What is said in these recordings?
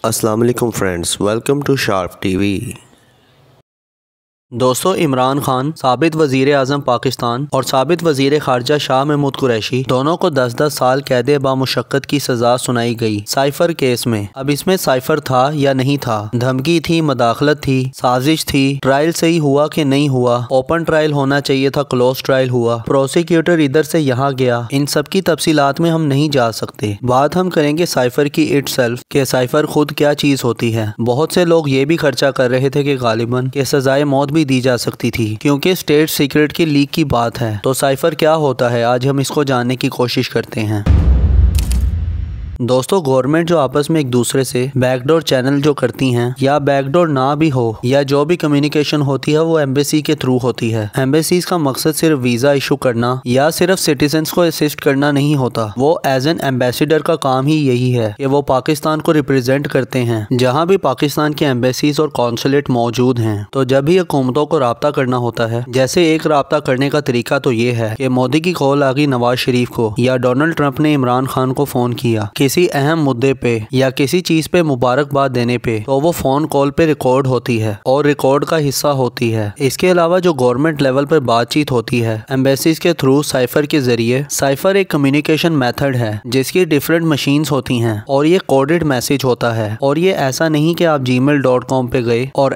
अस्सलाम वालेकुम friends, welcome to sharp TV. दोस्तों, इमरान खान साबित वज़ीर आज़म पाकिस्तान और साबित वज़ीर ख़ारजा शाह महमूद कुरैशी दोनों को 10-10 साल कैद बामुशक्क़त की सज़ा सुनाई गई साइफ़र केस में। अब इसमें साइफ़र था या नहीं था, धमकी थी, मदाखलत थी, साजिश थी, ट्रायल सही हुआ कि नहीं हुआ, ओपन ट्रायल होना चाहिए था, क्लोज ट्रायल हुआ, प्रोसिक्यूटर इधर से यहाँ गया, इन सब की तफसीलात में हम नहीं जा सकते। बात हम करेंगे साइफ़र की इटसेल्फ के साइफ़र खुद क्या चीज़ होती है। बहुत से लोग ये भी खर्चा कर रहे थे कि गालिबन के सजाए मौत भी दी जा सकती थी क्योंकि स्टेट सीक्रेट की लीक की बात है। तो साइफर क्या होता है, आज हम इसको जानने की कोशिश करते हैं। दोस्तों, गवर्नमेंट जो आपस में एक दूसरे से बैकडोर चैनल जो करती हैं, या बैकडोर ना भी हो, या जो भी कम्युनिकेशन होती है वो एम्बेसी के थ्रू होती है। एम्बेसीज का मकसद सिर्फ वीजा इशू करना या सिर्फ सिटीजन्स को असिस्ट करना नहीं होता। वो एज एन एम्बेसडर का काम ही यही है कि वो पाकिस्तान को रिप्रेजेंट करते हैं जहाँ भी पाकिस्तान के एम्बेसीज और कौंसलेट मौजूद हैं। तो जब भी हुकूमतों को राब्ता करना होता है, जैसे एक राब्ता करने का तरीका तो ये है कि मोदी की कॉल आ गई नवाज शरीफ को, या डोनाल्ड ट्रंप ने इमरान खान को फोन किया किसी अहम मुद्दे पे या किसी चीज पे मुबारकबाद देने पे, तो वो फोन कॉल पे रिकॉर्ड होती है और रिकॉर्ड का हिस्सा होती है। इसके अलावा जो गवर्नमेंट लेवल पर बातचीत होती है एम्बेसीज के थ्रू साइफर के जरिए, साइफर एक कम्युनिकेशन मेथड है जिसकी डिफरेंट मशीन्स होती हैं और ये कोडेड मैसेज होता है। और ये ऐसा नहीं कि आप gmail.com पे गए और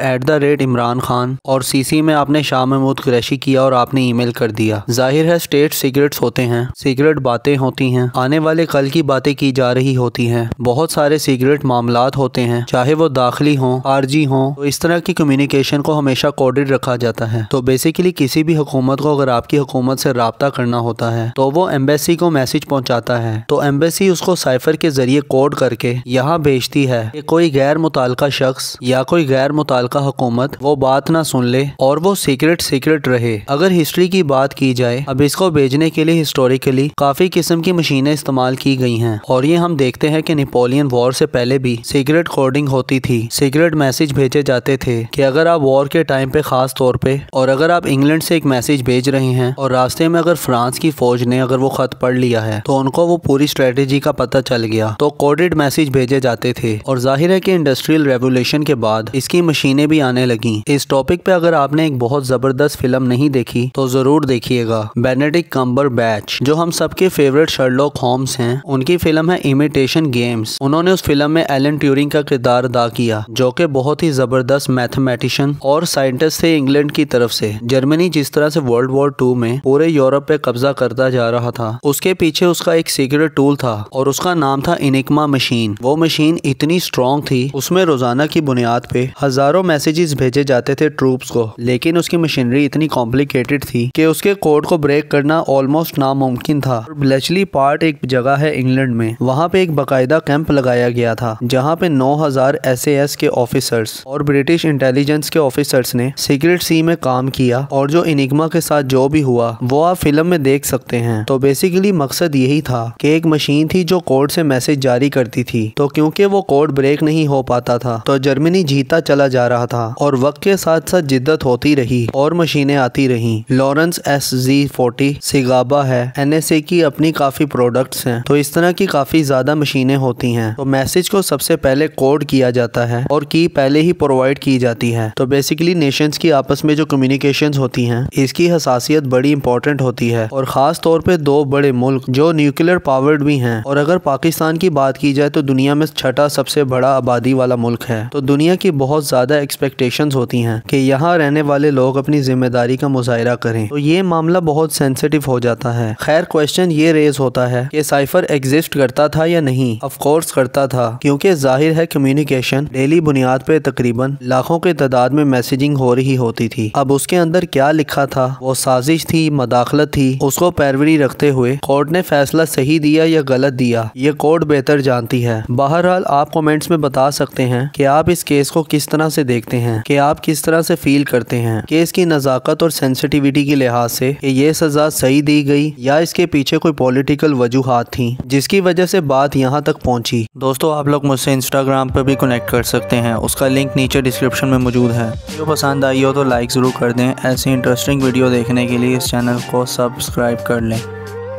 @इमरान खान और CC में आपने शाह महमूद कुरैशी किया और आपने ईमेल कर दिया। जाहिर है स्टेट सीक्रेट्स होते हैं, सीक्रेट बातें होती हैं, आने वाले कल की बातें की जा रही होती हैं, बहुत सारे सीक्रेट मामलात होते हैं, चाहे वो दाखिली हों, आरजी हों। तो इस तरह की कम्युनिकेशन को हमेशा कोडेड रखा जाता है। तो बेसिकली किसी भी हुकूमत को अगर आपकी हुकूमत से राब्ता करना होता है तो वो एम्बेसी को मैसेज पहुंचाता है, तो एम्बेसी उसको साइफर के जरिए कोड करके यहाँ भेजती है कि कोई गैर मुताल्लिका शख्स या कोई गैर मुताल्लिका हुकूमत वो बात ना सुन ले और वो सीक्रेट रहे। अगर हिस्ट्री की बात की जाए, अब इसको भेजने के लिए हिस्टोरिकली काफी किस्म की मशीनें इस्तेमाल की गई हैं और ये हम देखते हैं कि नेपोलियन वॉर से पहले भी सीक्रेट कोडिंग होती थी। सीक्रेट मैसेज भेजे जाते थे कि अगर आप वॉर के टाइम पे खास तौर पे, और अगर आप इंग्लैंड से एक मैसेज भेज रहे हैं और रास्ते में अगर फ्रांस की फौज ने अगर वो खत पढ़ लिया है तो उनको वो पूरी स्ट्रेटेजी का पता चल गया, तो कोडेड मैसेज भेजे जाते थे। और जाहिर है कि इंडस्ट्रियल रेवोल्यूशन के बाद इसकी मशीनें भी आने लगी। इस टॉपिक पे अगर आपने एक बहुत जबरदस्त फिल्म नहीं देखी तो जरूर देखिएगा, बेनेडिक्ट कम्बरबैच, जो हम सबके फेवरेट शर्लॉक होम्स हैं, उनकी फिल्म है इमिटेशन गेम्स। उन्होंने उस फिल्म में एलन ट्यूरिंग का किरदार अदा किया जो कि बहुत ही जबरदस्त मैथमेटिशियन और साइंटिस्ट थे इंग्लैंड की तरफ से। जर्मनी जिस तरह से वर्ल्ड वॉर 2 में पूरे यूरोप पे कब्जा करता जा रहा था, उसके पीछे उसका एक सीक्रेट टूल था और उसका नाम था इनिग्मा मशीन। वो मशीन इतनी स्ट्रॉन्ग थी, उसमें रोजाना की बुनियाद पे हजारों मैसेजेस भेजे जाते थे ट्रूप्स को, लेकिन उसकी मशीनरी इतनी कॉम्प्लिकेटेड थी कि उसके कोड को ब्रेक करना ऑलमोस्ट नामुमकिन था। ब्लेचली पार्ट एक जगह है इंग्लैंड में, वहाँ पे एक बाकायदा कैंप लगाया गया था जहां पे 9000 SAS के ऑफिसर्स और ब्रिटिश इंटेलिजेंस के ऑफिसर्स ने सीक्रेट सी में काम किया और जो इनिग्मा के साथ जो भी हुआ वो आप फिल्म में देख सकते हैं। तो बेसिकली मकसद यही था कि एक मशीन थी जो कोड से मैसेज जारी करती थी, तो क्योंकि वो कोड ब्रेक नहीं हो पाता था तो जर्मनी जीता चला जा रहा था और वक्त के साथ साथ जिद्दत होती रही और मशीनें आती रही। लॉरेंस SZ40 सिगाबा है, NSA की अपनी काफी प्रोडक्ट्स हैं, तो इस तरह की काफी ज्यादा मशीनें होती हैं। तो मैसेज को सबसे पहले कोड किया जाता है और की पहले ही प्रोवाइड की जाती है। तो बेसिकली नेशंस की आपस में जो कम्युनिकेशंस होती हैं, इसकी हसासियत बड़ी इंपॉर्टेंट होती है और खास तौर पे दो बड़े मुल्क जो न्यूक्लियर पावर्ड भी हैं। और अगर पाकिस्तान की बात की जाए तो दुनिया में छठा सबसे बड़ा आबादी वाला मुल्क है, तो दुनिया की बहुत ज्यादा एक्सपेक्टेशंस होती हैं कि यहाँ रहने वाले लोग अपनी जिम्मेदारी का मुजाहिरा करें। तो ये मामला बहुत सेंसिटिव हो जाता है। खैर, क्वेश्चन ये रेज होता है कि साइफर एग्जिस्ट करता था या नहीं। ऑफ कोर्स करता था, क्योंकि जाहिर है कम्युनिकेशन डेली बुनियाद पे तकरीबन लाखों के तादाद में मैसेजिंग हो रही होती थी। अब उसके अंदर क्या लिखा था, वो साजिश थी, मदाखलत थी, उसको पैरवी रखते हुए कोर्ट ने फैसला सही दिया या गलत दिया, ये कोर्ट बेहतर जानती है। बहरहाल आप कमेंट्स में बता सकते हैं कि आप इस केस को किस तरह से देखते हैं, कि आप किस तरह से फील करते हैं केस की नजाकत और सेंसिटिविटी के लिहाज से कि ये सजा सही दी गई या इसके पीछे कोई पॉलिटिकल वजूहात थी जिसकी वजह से बात यहाँ तक पहुंची। दोस्तों, आप लोग मुझसे इंस्टाग्राम पर भी कनेक्ट कर सकते हैं, उसका लिंक नीचे डिस्क्रिप्शन में मौजूद है। वीडियो पसंद आई हो तो लाइक ज़रूर कर दें। ऐसी इंटरेस्टिंग वीडियो देखने के लिए इस चैनल को सब्सक्राइब कर लें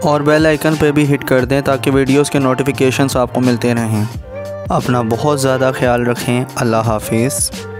और बेल आइकन पे भी हिट कर दें ताकि वीडियोस के नोटिफिकेशंस आपको मिलते रहें। अपना बहुत ज़्यादा ख्याल रखें। अल्लाह हाफिज़।